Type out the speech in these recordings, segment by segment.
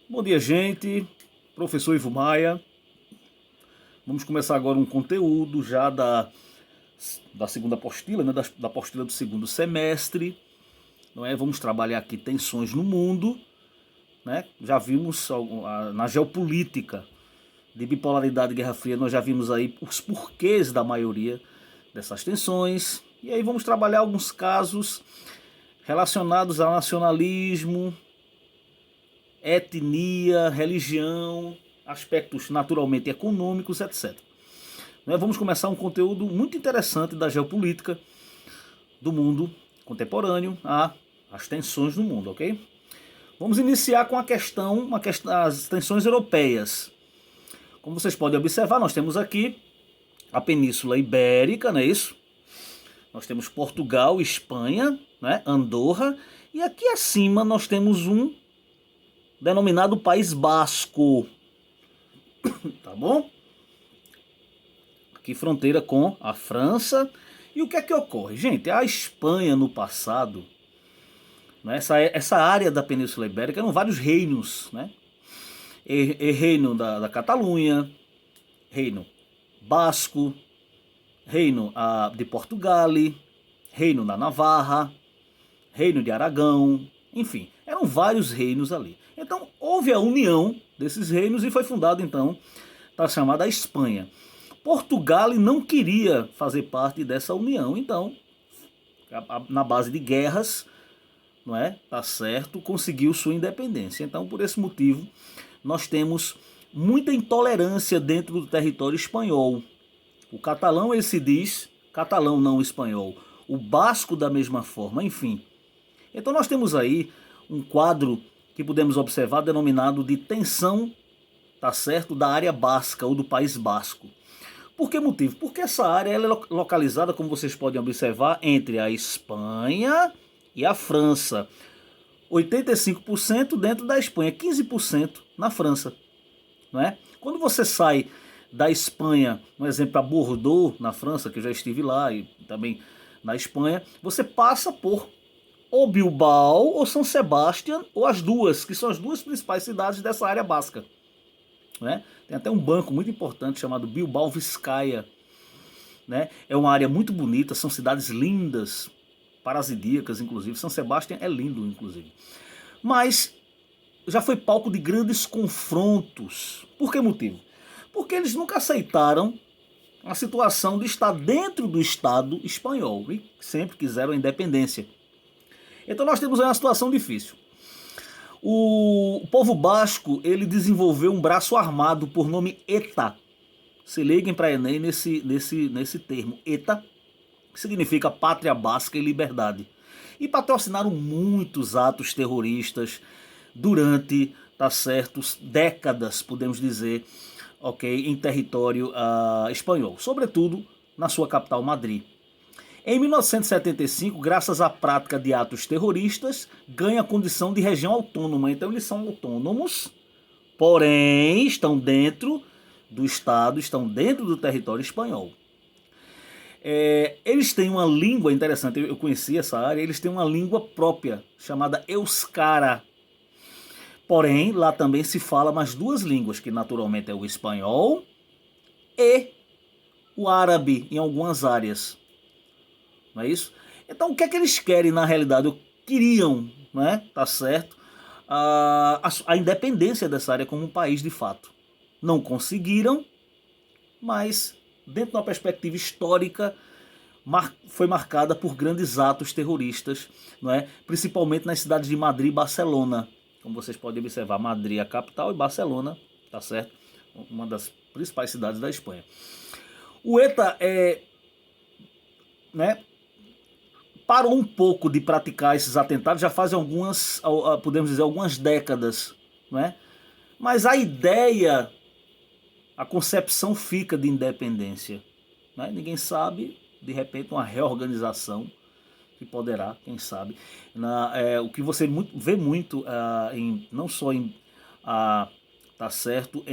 Bom dia, gente. Professor Ivo Maia. Vamos começar agora um conteúdo já da segunda apostila, né? Da apostila do segundo semestre. Não é? Vamos trabalhar aqui tensões no mundo. Né? Já vimos na geopolítica de bipolaridade e Guerra Fria, nós já vimos aí os porquês da maioria dessas tensões. E aí vamos trabalhar alguns casos relacionados ao nacionalismo, etnia, religião, aspectos naturalmente econômicos, etc. Vamos começar um conteúdo muito interessante da geopolítica do mundo contemporâneo, as tensões no mundo, ok? Vamos iniciar com as tensões europeias. Como vocês podem observar, nós temos aqui a Península Ibérica, não é isso? Nós temos Portugal, Espanha, né? Andorra, e aqui acima nós temos um denominado País Basco, tá bom? Aqui fronteira com a França. E o que é que ocorre? Gente, a Espanha no passado, né, essa área da Península Ibérica eram vários reinos, né? Reino da Catalunha, reino basco, reino de Portugal, reino da Navarra, reino de Aragão, enfim, eram vários reinos ali. Então houve a união desses reinos e foi fundada então a chamada Espanha. Portugal não queria fazer parte dessa união, então na base de guerras, não é? Tá certo, conseguiu sua independência. Então, por esse motivo, nós temos muita intolerância dentro do território espanhol. O catalão ele se diz catalão, não espanhol. O basco da mesma forma, enfim. Então nós temos aí um quadro que podemos observar denominado de tensão, tá certo, da área basca ou do País Basco. Por que motivo? Porque essa área ela é localizada, como vocês podem observar, entre a Espanha e a França. 85% dentro da Espanha, 15% na França. Não é? Quando você sai da Espanha, um exemplo, para Bordeaux, na França, que eu já estive lá, e também na Espanha, você passa por ou Bilbao ou São Sebastião, ou as duas, que são as duas principais cidades dessa área basca. Né? Tem até um banco muito importante chamado Bilbao Vizcaya. Né? É uma área muito bonita, são cidades lindas, paradisíacas, inclusive. São Sebastião é lindo, inclusive. Mas já foi palco de grandes confrontos. Por que motivo? Porque eles nunca aceitaram a situação de estar dentro do Estado espanhol e sempre quiseram a independência. Então nós temos aí uma situação difícil. O povo basco ele desenvolveu um braço armado por nome ETA. Se liguem para Enem nesse termo. ETA, que significa Pátria Basca e Liberdade. E patrocinaram muitos atos terroristas durante, tá certo, décadas, podemos dizer, ok, em território espanhol. Sobretudo na sua capital, Madrid. Em 1975, graças à prática de atos terroristas, ganha a condição de região autônoma. Então eles são autônomos, porém estão dentro do Estado, estão dentro do território espanhol. Eles têm uma língua interessante, eu conheci essa área, eles têm uma língua própria, chamada Euskara. Porém, lá também se fala mais duas línguas, que naturalmente é o espanhol e o árabe em algumas áreas. Não é isso? Então o que é que eles querem na realidade? Queriam, né? Tá certo? A independência dessa área como um país de fato. Não conseguiram, mas dentro de uma perspectiva histórica foi marcada por grandes atos terroristas, não é? Principalmente nas cidades de Madrid e Barcelona. Como vocês podem observar, Madrid é a capital e Barcelona, tá certo? Uma das principais cidades da Espanha. O ETA né, parou um pouco de praticar esses atentados já faz algumas, podemos dizer, algumas décadas, não é? Mas a ideia, a concepção fica de independência, né? Ninguém sabe, de repente, uma reorganização que poderá, quem sabe, o que você vê muito não só em tá certo,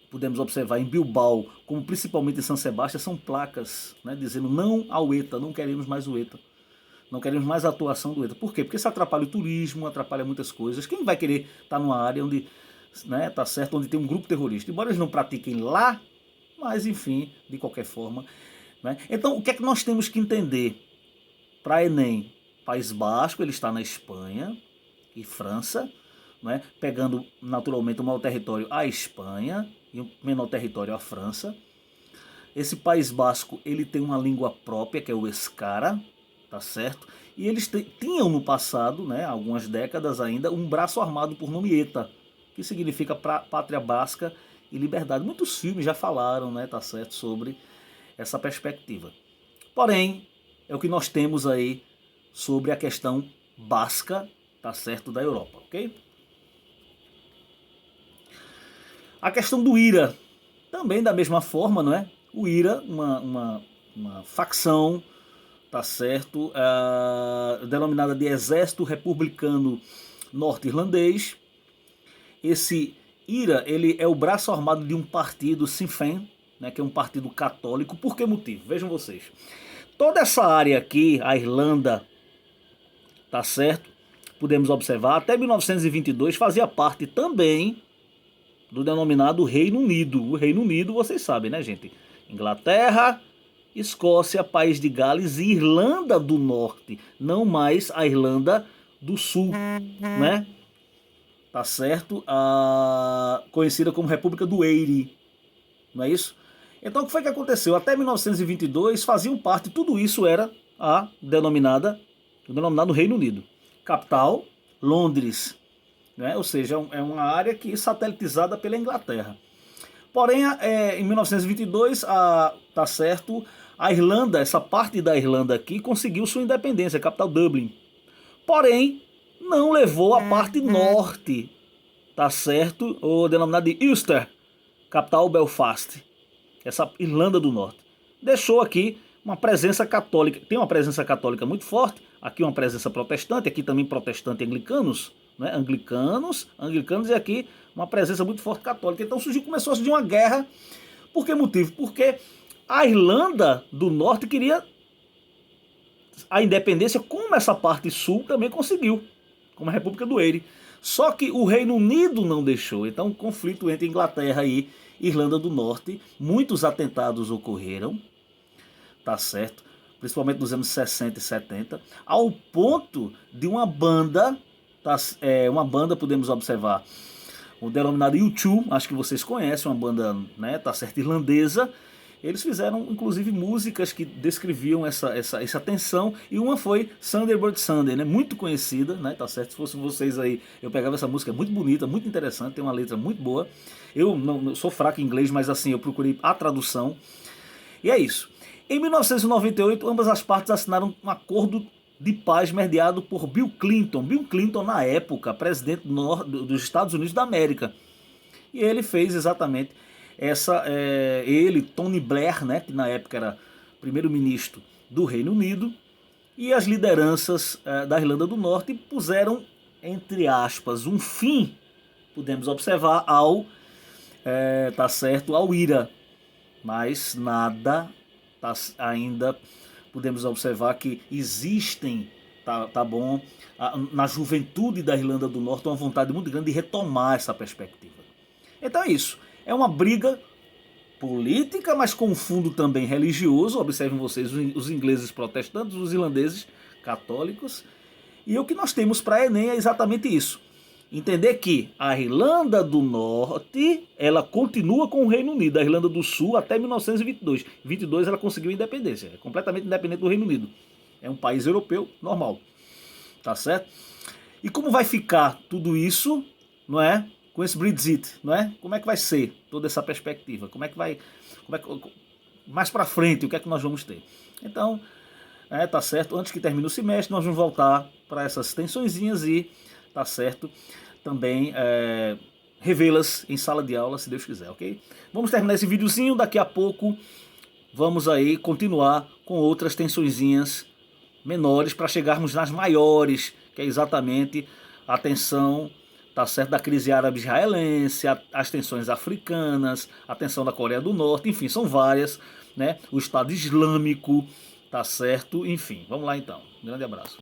podemos observar em Bilbao, como principalmente em São Sebastião, são placas, né, dizendo não ao ETA, não queremos mais o ETA. Não queremos mais a atuação do ETA. Por quê? Porque isso atrapalha o turismo, atrapalha muitas coisas. Quem vai querer estar numa área onde, né, tá certo, onde tem um grupo terrorista? Embora eles não pratiquem lá, mas enfim, de qualquer forma. Né? Então, o que é que nós temos que entender? Para Enem, País Basco, ele está na Espanha e França, né? Pegando naturalmente o maior território a Espanha e o menor território a França. Esse País Basco, ele tem uma língua própria, que é o Euskara, tá certo? E eles tinham no passado, né, algumas décadas ainda, um braço armado por nome ETA, que significa Pátria Basca e Liberdade. Muitos filmes já falaram, né, tá certo, sobre essa perspectiva. Porém, é o que nós temos aí sobre a questão basca, tá certo, da Europa, ok? A questão do IRA, também da mesma forma, não é? O IRA, uma facção, tá certo, denominada de Exército Republicano Norte-Irlandês. Esse IRA, ele é o braço armado de um partido, Sinn Féin, né, que é um partido católico. Por que motivo? Vejam vocês. Toda essa área aqui, a Irlanda, tá certo? Podemos observar, até 1922 fazia parte também do denominado Reino Unido. O Reino Unido, vocês sabem, né, gente? Inglaterra, Escócia, País de Gales e Irlanda do Norte, não mais a Irlanda do Sul, né? Tá certo? Conhecida como República do Eire, não é isso? Então o que foi que aconteceu? Até 1922 faziam parte, tudo isso era o denominado Reino Unido. Capital, Londres, né? Ou seja, é uma área que é satelitizada pela Inglaterra. Porém, em 1922, tá certo, a Irlanda, essa parte da Irlanda aqui, conseguiu sua independência, a capital Dublin. Porém, não levou a parte norte, tá certo, o denominado de Ulster, capital Belfast, essa Irlanda do Norte. Deixou aqui uma presença católica, tem uma presença católica muito forte, aqui uma presença protestante, aqui também protestante e anglicanos, né? Anglicanos e aqui uma presença muito forte católica. Então começou a surgir uma guerra. Por que motivo? Porque a Irlanda do Norte queria a independência, como essa parte sul também conseguiu, como a República do Eire. Só que o Reino Unido não deixou. Então um conflito entre Inglaterra e Irlanda do Norte, muitos atentados ocorreram, tá certo? Principalmente nos anos 60 e 70, ao ponto de uma banda, uma banda, podemos observar, o denominado U2, acho que vocês conhecem, uma banda, né, tá certo, irlandesa. Eles fizeram, inclusive, músicas que descreviam essa tensão, e uma foi Thunderbird Sunday, né, muito conhecida, né, tá certo? Se fosse vocês aí, eu pegava essa música, muito bonita, muito interessante, tem uma letra muito boa. Eu não sou fraco em inglês, mas assim, eu procurei a tradução, e é isso. Em 1998, ambas as partes assinaram um acordo de paz mediado por Bill Clinton. Bill Clinton, na época, presidente dos Estados Unidos da América. E ele fez exatamente ele, Tony Blair, né, que na época era primeiro-ministro do Reino Unido, e as lideranças da Irlanda do Norte puseram, entre aspas, um fim, podemos observar, ao IRA. Mas nada, ainda podemos observar que existem, tá bom, na juventude da Irlanda do Norte uma vontade muito grande de retomar essa perspectiva. Então é isso, é uma briga política, mas com fundo também religioso. Observem vocês, os ingleses protestantes, os irlandeses católicos, e o que nós temos para a Enem é exatamente isso. Entender que a Irlanda do Norte, ela continua com o Reino Unido, a Irlanda do Sul até 1922. Em 22 ela conseguiu a independência, é completamente independente do Reino Unido. É um país europeu normal, tá certo? E como vai ficar tudo isso, não é? Com esse Brexit, não é? Como é que vai ser toda essa perspectiva? Como é que vai, mais para frente, o que é que nós vamos ter? Então, tá certo, antes que termine o semestre, nós vamos voltar para essas tensõezinhas e, tá certo, também revê-las em sala de aula, se Deus quiser, ok? Vamos terminar esse videozinho, daqui a pouco vamos aí continuar com outras tensõezinhas menores para chegarmos nas maiores, que é exatamente a tensão, tá certo, da crise árabe-israelense, as tensões africanas, a tensão da Coreia do Norte, enfim, são várias, né? O Estado Islâmico, tá certo? Enfim, vamos lá então. Um grande abraço.